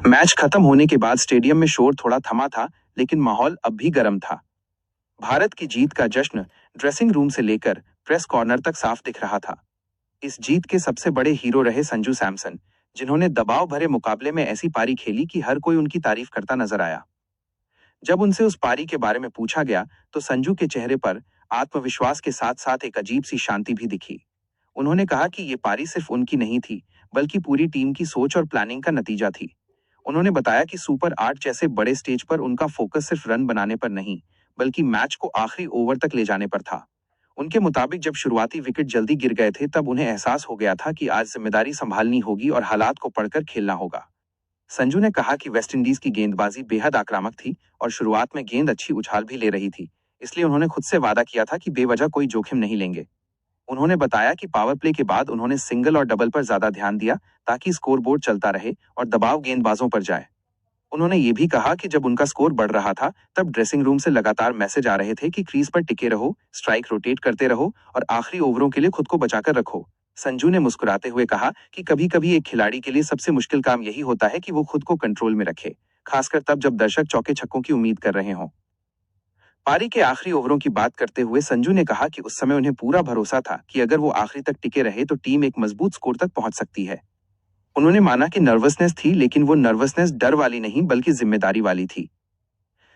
Match खत्म होने के बाद स्टेडियम में शोर थोड़ा थमा था, लेकिन माहौल अब भी गर्म था। भारत की जीत का जश्न ड्रेसिंग रूम से लेकर प्रेस कॉर्नर तक साफ दिख रहा था। इस जीत के सबसे बड़े हीरो रहे संजू सैमसन, जिन्होंने दबाव भरे मुकाबले में ऐसी पारी खेली कि हर कोई उनकी तारीफ करता नजर आया। जब उनसे उस पारी के बारे में पूछा गया, तो संजू के चेहरे पर आत्मविश्वास के साथ साथ एक अजीब सी शांति भी दिखी। उन्होंने कहा कि ये पारी सिर्फ उनकी नहीं थी, बल्कि पूरी टीम की सोच और प्लानिंग का नतीजा थी। उन्होंने बताया कि सुपर 8 जैसे बड़े स्टेज पर उनका फोकस सिर्फ रन बनाने पर नहीं, बल्कि मैच को आखिरी ओवर तक ले जाने पर था। उनके मुताबिक जब शुरुआती विकेट जल्दी गिर गए थे, तब उन्हें एहसास हो गया था कि आज जिम्मेदारी संभालनी होगी और हालात को पढ़कर खेलना होगा। संजू ने कहा कि वेस्टइंडीज की गेंदबाजी बेहद आक्रामक थी और शुरुआत में गेंद अच्छी उछाल भी ले रही थी, इसलिए उन्होंने खुद से वादा किया था कि बेवजह कोई जोखिम नहीं लेंगे। उन्होंने बताया कि पावर प्ले के बाद उन्होंने सिंगल और डबल पर ज्यादा ध्यान दिया, ताकि स्कोरबोर्ड चलता रहे और दबाव गेंदबाजों पर जाए। उन्होंने ये भी कहा कि जब उनका स्कोर बढ़ रहा था, तब ड्रेसिंग रूम से लगातार मैसेज आ रहे थे कि क्रीज पर टिके रहो, स्ट्राइक रोटेट करते रहो और आखिरी ओवरों के लिए खुद को बचाकर रखो। संजू ने मुस्कुराते हुए कहा कि कभी-कभी एक खिलाड़ी के लिए सबसे मुश्किल काम यही होता है कि वो खुद को कंट्रोल में रखे, खासकर तब जब दर्शक चौके छक्कों की उम्मीद कर रहे हों। पारी के आखिरी ओवरों की बात करते हुए संजू ने कहा कि उस समय उन्हें पूरा भरोसा था कि अगर वो आखिरी तक टिके रहे तो टीम एक मजबूत स्कोर तक पहुंच सकती है। उन्होंने माना कि नर्वसनेस थी, लेकिन वो नर्वसनेस डर वाली नहीं बल्कि जिम्मेदारी वाली थी।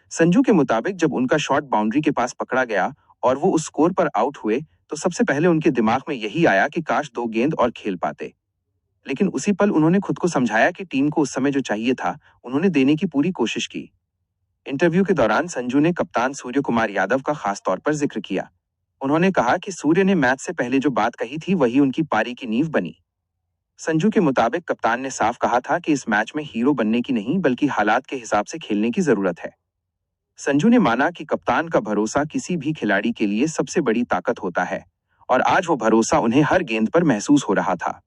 संजू के मुताबिक जब उनका शॉट बाउंड्री के पास पकड़ा गया और वो उस स्कोर पर आउट हुए, तो सबसे पहले उनके दिमाग में यही आया कि काश 2 गेंद और खेल पाते। लेकिन उसी पल उन्होंने खुद को समझाया कि टीम को उस समय जो चाहिए था, उन्होंने देने की पूरी कोशिश की। इंटरव्यू के दौरान संजू ने कप्तान सूर्य कुमार यादव का खास तौर पर जिक्र किया। उन्होंने कहा कि सूर्य ने मैच से पहले जो बात कही थी, वही उनकी पारी की नींव बनी। संजू के मुताबिक कप्तान ने साफ कहा था कि इस मैच में हीरो बनने की नहीं, बल्कि हालात के हिसाब से खेलने की जरूरत है। संजू ने माना कि कप्तान का भरोसा किसी भी खिलाड़ी के लिए सबसे बड़ी ताकत होता है और आज वो भरोसा उन्हें हर गेंद पर महसूस हो रहा था।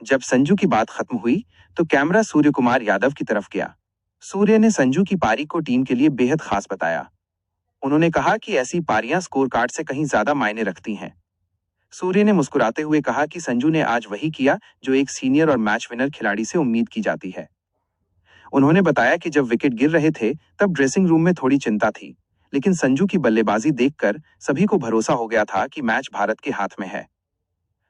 जब संजू की बात खत्म हुई, तो कैमरा सूर्य कुमार यादव की तरफ गया। सूर्य ने संजू की पारी को टीम के लिए बेहद खास बताया। उन्होंने कहा कि ऐसी पारियां स्कोर कार्ड से कहीं ज्यादा मायने रखती हैं। सूर्य ने मुस्कुराते हुए कहा कि संजू ने आज वही किया जो एक सीनियर और मैच विनर खिलाड़ी से उम्मीद की जाती है। उन्होंने बताया कि जब विकेट गिर रहे थे, तब ड्रेसिंग रूम में थोड़ी चिंता थी, लेकिन संजू की बल्लेबाजी देखकर सभी को भरोसा हो गया था कि मैच भारत के हाथ में है।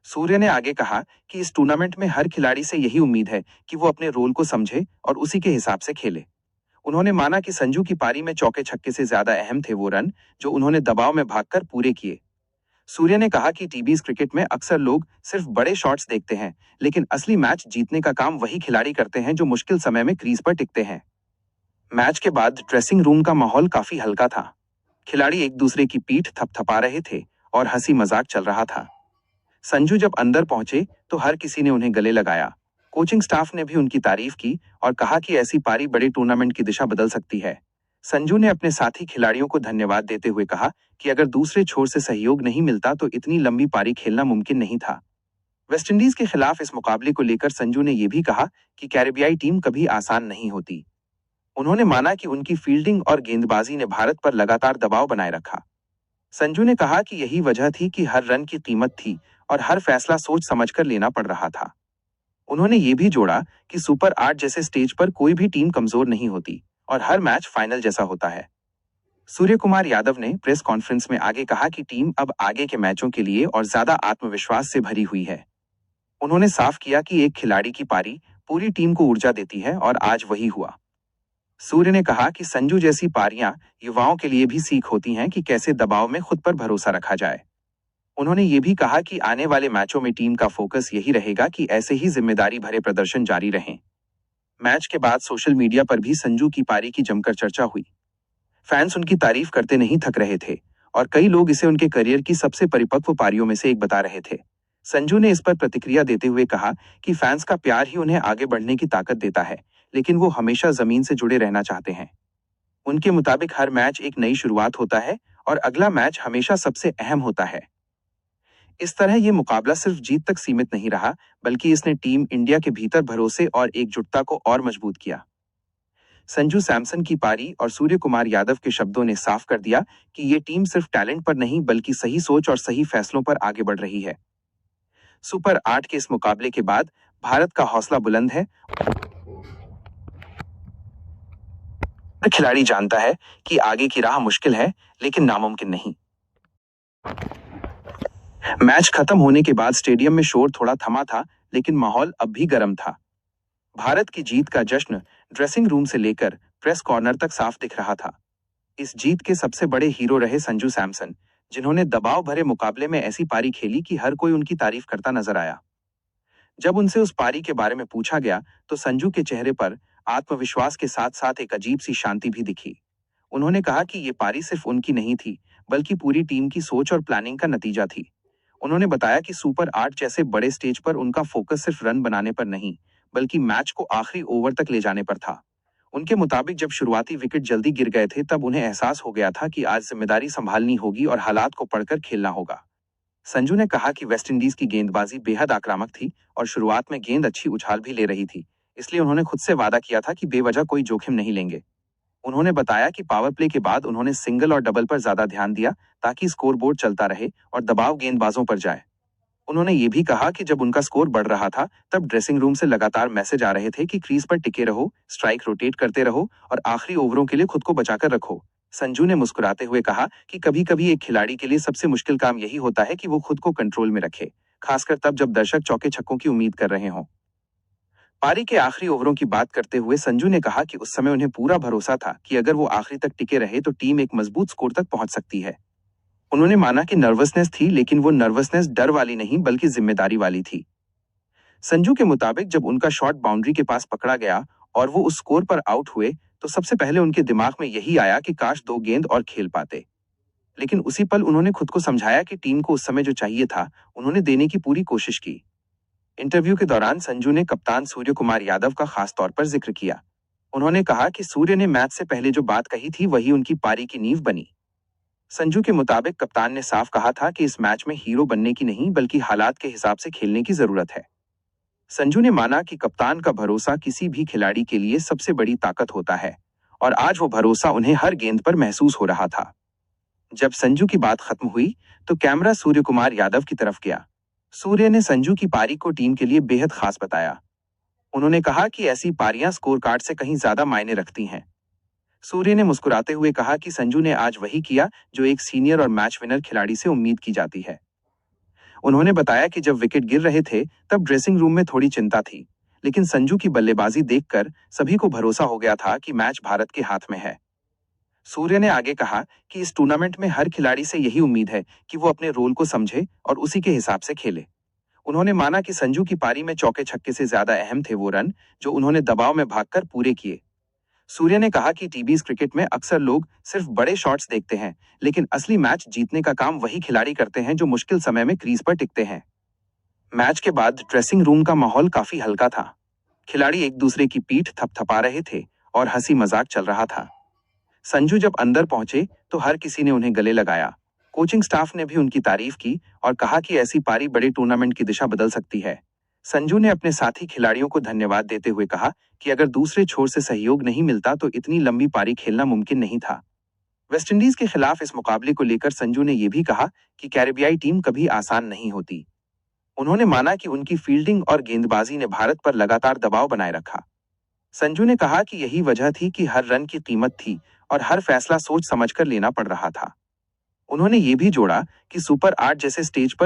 सूर्य ने आगे कहा कि इस टूर्नामेंट में हर खिलाड़ी से यही उम्मीद है कि वो अपने रोल को समझे और उसी के हिसाब से खेले। उन्होंने माना कि संजू की पारी में चौके छक्के से ज्यादा अहम थे वो रन जो उन्होंने दबाव में भागकर पूरे किए। सूर्य ने कहा कि टीबीज क्रिकेट में अक्सर लोग सिर्फ बड़े शॉट्स देखते हैं, लेकिन असली मैच जीतने का काम वही खिलाड़ी करते हैं जो मुश्किल समय में क्रीज पर टिकते हैं। मैच के बाद ड्रेसिंग रूम का माहौल काफी हल्का था। खिलाड़ी एक दूसरे की पीठ थपथपा रहे थे और हंसी मजाक चल रहा था। संजू जब अंदर पहुंचे, तो हर किसी ने उन्हें गले लगाया। कोचिंग स्टाफ ने भी उनकी तारीफ की और कहा कि ऐसी पारी बड़े टूर्नामेंट की दिशा बदल सकती है। संजू ने अपने साथी खिलाड़ियों को धन्यवाद देते हुए कहा कि अगर दूसरे छोर से सहयोग नहीं मिलता तो इतनी लंबी पारी खेलना मुमकिन नहीं था। वेस्टइंडीज के खिलाफ इस मुकाबले को लेकर संजू ने यह भी कहा कि कैरेबियाई टीम कभी आसान नहीं होती। उन्होंने माना कि उनकी फील्डिंग और गेंदबाजी ने भारत पर लगातार दबाव बनाए रखा। संजू ने कहा कि यही वजह थी कि हर रन की कीमत थी और हर फैसला सोच समझकर लेना पड़ रहा था। उन्होंने ये भी जोड़ा कि सुपर 8 जैसे स्टेज पर कोई भी टीम कमजोर नहीं होती और हर मैच फाइनल जैसा होता है। सूर्य कुमार यादव ने प्रेस कॉन्फ्रेंस में आगे कहा कि टीम अब आगे के मैचों के लिए और ज्यादा आत्मविश्वास से भरी हुई है। उन्होंने साफ किया कि एक खिलाड़ी की पारी पूरी टीम को ऊर्जा देती है और आज वही हुआ। सूर्य ने कहा कि संजू जैसी पारियां युवाओं के लिए भी सीख होती हैं कि कैसे दबाव में खुद पर भरोसा रखा जाए। उन्होंने ये भी कहा कि आने वाले मैचों में टीम का फोकस यही रहेगा कि ऐसे ही जिम्मेदारी भरे प्रदर्शन जारी रहें। मैच के बाद सोशल मीडिया पर भी संजू की पारी की जमकर चर्चा हुई। फैंस उनकी तारीफ करते नहीं थक रहे थे और कई लोग इसे उनके करियर की सबसे परिपक्व पारियों में से एक बता रहे थे। संजू ने इस पर प्रतिक्रिया देते हुए कहा कि फैंस का प्यार ही उन्हें आगे बढ़ने की ताकत देता है, लेकिन वो हमेशा जमीन से जुड़े रहना चाहते हैं। उनके मुताबिक हर मैच एक नई शुरुआत होता है और अगला मैच हमेशा सबसे अहम होता है। इस तरह ये मुकाबला सिर्फ जीत तक सीमित नहीं रहा, बल्कि इसने टीम इंडिया के भीतर भरोसे और एकजुटता को और मजबूत किया। संजू सैमसन की पारी और सूर्य कुमार यादव के शब्दों ने साफ कर दिया कि ये टीम सिर्फ टैलेंट पर नहीं, बल्कि सही सोच और सही फैसलों पर आगे बढ़ रही है। सुपर 8 के इस मुकाबले के बाद भारत का हौसला बुलंद है हर खिलाड़ी जानता है कि आगे की राह मुश्किल है, लेकिन नामुमकिन नहीं। मैच खत्म होने के बाद स्टेडियम में शोर थोड़ा थमा था, लेकिन माहौल अब भी गर्म था। भारत की जीत का जश्न ड्रेसिंग रूम से लेकर प्रेस कॉर्नर तक साफ दिख रहा था। इस जीत के सबसे बड़े हीरो रहे संजू सैमसन, जिन्होंने दबाव भरे मुकाबले में ऐसी पारी खेली कि हर कोई उनकी तारीफ करता नजर आया। जब उनसे उस पारी के बारे में पूछा गया, तो संजू के चेहरे पर आत्मविश्वास के साथ साथ एक अजीब सी शांति भी दिखी। उन्होंने कहा कि ये पारी सिर्फ उनकी नहीं थी, बल्कि पूरी टीम की सोच और प्लानिंग का नतीजा थी। उन्होंने बताया कि सुपर 8 जैसे बड़े स्टेज पर उनका फोकस सिर्फ रन बनाने पर नहीं, बल्कि मैच को आखिरी ओवर तक ले जाने पर था। उनके मुताबिक जब शुरुआती विकेट जल्दी गिर गए थे, तब उन्हें एहसास हो गया था कि आज जिम्मेदारी संभालनी होगी और हालात को पढ़कर खेलना होगा। संजू ने कहा कि वेस्टइंडीज की गेंदबाजी बेहद आक्रामक थी और शुरुआत में गेंद अच्छी उछाल भी ले रही थी, इसलिए उन्होंने खुद से वादा किया था कि बेवजह कोई जोखिम नहीं लेंगे। उन्होंने बताया कि पावर प्ले के बाद उन्होंने सिंगल और डबल पर ज्यादा ध्यान दिया, ताकि स्कोरबोर्ड चलता रहे और दबाव गेंदबाजों पर जाए। उन्होंने ये भी कहा कि जब उनका स्कोर बढ़ रहा था, तब ड्रेसिंग रूम से लगातार मैसेज आ रहे थे कि क्रीज पर टिके रहो, स्ट्राइक रोटेट करते रहो और आखिरी ओवरों के लिए खुद को बचाकर रखो। संजू ने मुस्कुराते हुए कहा कि कभी-कभी एक खिलाड़ी के लिए सबसे मुश्किल काम यही होता है कि वो खुद को कंट्रोल में रखे, खासकर तब जब दर्शक चौके छक्कों की उम्मीद कर रहे हों। पारी के आखिरी ओवरों की बात करते हुए संजू ने कहा कि उस समय उन्हें पूरा भरोसा था कि अगर वो आखिरी तक टिके रहे तो टीम एक मजबूत स्कोर तक पहुंच सकती है। उन्होंने माना कि नर्वसनेस थी, लेकिन वो नर्वसनेस डर वाली नहीं बल्कि जिम्मेदारी वाली थी। संजू के मुताबिक जब उनका शॉट बाउंड्री के पास पकड़ा गया और वो उस स्कोर पर आउट हुए, तो सबसे पहले उनके दिमाग में यही आया कि काश 2 गेंद और खेल पाते। लेकिन उसी पल उन्होंने खुद को समझाया कि टीम को उस समय जो चाहिए था, उन्होंने देने की पूरी कोशिश की। इंटरव्यू के दौरान संजू ने कप्तान सूर्य कुमार यादव का खास तौर पर जिक्र किया। उन्होंने कहा कि सूर्य ने मैच से पहले जो बात कही थी, वही उनकी पारी की नींव बनी। संजू के मुताबिक कप्तान ने साफ कहा था कि इस मैच में हीरो बनने की नहीं, बल्कि हालात के हिसाब से खेलने की जरूरत है। संजू ने माना कि कप्तान का भरोसा किसी भी खिलाड़ी के लिए सबसे बड़ी ताकत होता है, और आज वो भरोसा उन्हें हर गेंद पर महसूस हो रहा था। जब संजू की बात खत्म हुई, तो कैमरा सूर्य कुमार यादव की तरफ गया। सूर्य ने संजू की पारी को टीम के लिए बेहद खास बताया। उन्होंने कहा कि ऐसी पारियां स्कोर कार्ड से कहीं ज्यादा मायने रखती हैं। सूर्य ने मुस्कुराते हुए कहा कि संजू ने आज वही किया जो एक सीनियर और मैच विनर खिलाड़ी से उम्मीद की जाती है। उन्होंने बताया कि जब विकेट गिर रहे थे, तब ड्रेसिंग रूम में थोड़ी चिंता थी, लेकिन संजू की बल्लेबाजी देखकर सभी को भरोसा हो गया था कि मैच भारत के हाथ में है। सूर्य ने आगे कहा कि इस टूर्नामेंट में हर खिलाड़ी से यही उम्मीद है कि वो अपने रोल को समझे और उसी के हिसाब से खेले। उन्होंने माना कि संजू की पारी में चौके छक्के से ज्यादा अहम थे वो रन जो उन्होंने दबाव में भागकर पूरे किए। सूर्य ने कहा कि टीबीज क्रिकेट में अक्सर लोग सिर्फ बड़े शॉट्स देखते हैं, लेकिन असली मैच जीतने का काम वही खिलाड़ी करते हैं जो मुश्किल समय में क्रीज पर टिकते हैं। मैच के बाद ड्रेसिंग रूम का माहौल काफी हल्का था। खिलाड़ी एक दूसरे की पीठ थपथपा रहे थे और हंसी मजाक चल रहा था। संजू जब अंदर पहुंचे, तो हर किसी ने उन्हें गले लगाया। कोचिंग स्टाफ ने भी उनकी तारीफ की और कहा कि ऐसी पारी बड़े टूर्नामेंट की दिशा बदल सकती है। संजू ने अपने साथी खिलाड़ियों को धन्यवाद देते हुए कहा कि अगर दूसरे छोर से सहयोग नहीं मिलता तो इतनी लंबी पारी खेलना मुमकिन नहीं था। वेस्टइंडीज के खिलाफ इस मुकाबले को लेकर संजू ने यह भी कहा कि कैरेबियाई टीम कभी आसान नहीं होती। उन्होंने माना कि उनकी फील्डिंग और गेंदबाजी ने भारत पर लगातार दबाव बनाए रखा। संजू ने कहा कि यही वजह थी कि हर रन की कीमत थी और हर फैसला सोच समझकर लेना पड़ रहा था। उन्होंने ये भी जोड़ा कि सुपर 8 जैसे स्टेज पर